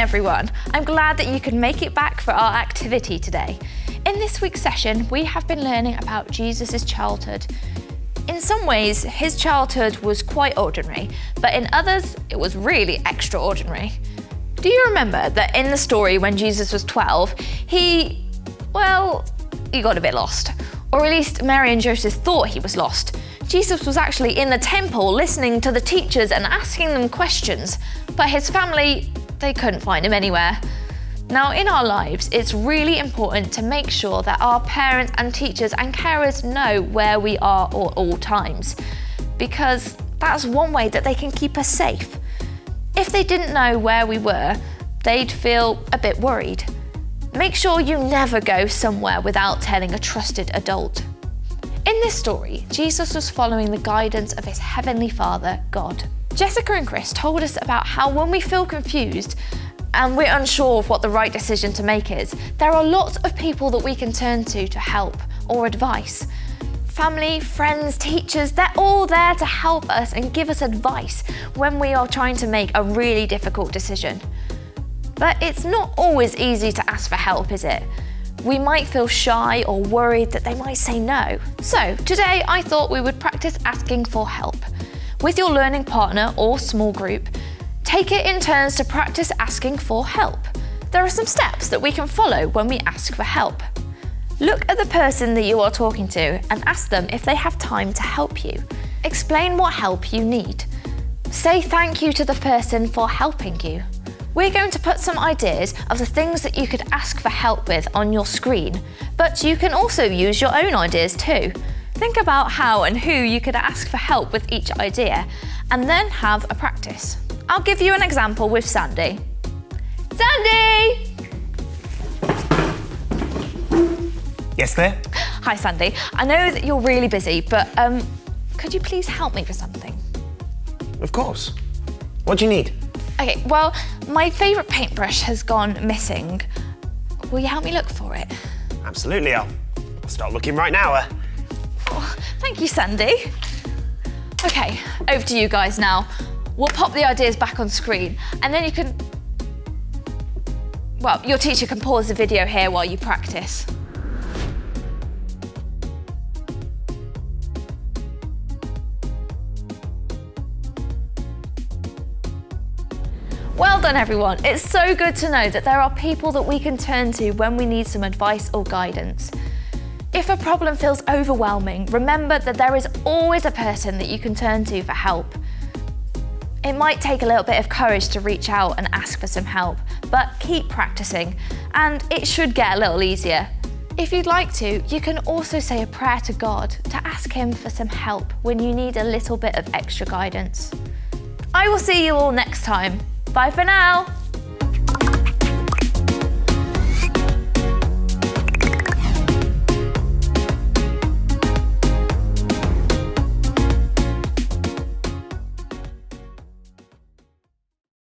everyone. I'm glad that you could make it back for our activity today. In this week's session, we have been learning about Jesus' childhood. In some ways, his childhood was quite ordinary, but in others, it was really extraordinary. Do you remember that in the story when Jesus was 12, he got a bit lost. Or at least Mary and Joseph thought he was lost. Jesus was actually in the temple listening to the teachers and asking them questions, but his family, they couldn't find him anywhere. Now, in our lives, it's really important to make sure that our parents and teachers and carers know where we are at all times, because that's one way that they can keep us safe. If they didn't know where we were, they'd feel a bit worried. Make sure you never go somewhere without telling a trusted adult. In this story, Jesus was following the guidance of his Heavenly Father, God. Jessica and Chris told us about how when we feel confused and we're unsure of what the right decision to make is, there are lots of people that we can turn to help or advice. Family, friends, teachers, they're all there to help us and give us advice when we are trying to make a really difficult decision. But it's not always easy to ask for help, is it? We might feel shy or worried that they might say no. So today I thought we would practice asking for help. With your learning partner or small group, take it in turns to practice asking for help. There are some steps that we can follow when we ask for help. Look at the person that you are talking to and ask them if they have time to help you. Explain what help you need. Say thank you to the person for helping you. We're going to put some ideas of the things that you could ask for help with on your screen, but you can also use your own ideas too. Think about how and who you could ask for help with each idea, and then have a practice. I'll give you an example with Sandy. Sandy! Yes, there? Hi, Sandy. I know that you're really busy, but could you please help me with something? Of course. What do you need? Okay, well, my favourite paintbrush has gone missing. Will you help me look for it? Absolutely, I'll start looking right now. Oh, thank you, Sandy. Okay, over to you guys now. We'll pop the ideas back on screen, and then you can... Well, your teacher can pause the video here while you practice. Well done, everyone. It's so good to know that there are people that we can turn to when we need some advice or guidance. If a problem feels overwhelming, remember that there is always a person that you can turn to for help. It might take a little bit of courage to reach out and ask for some help, but keep practicing, and it should get a little easier. If you'd like to, you can also say a prayer to God to ask him for some help when you need a little bit of extra guidance. I will see you all next time. Bye for now.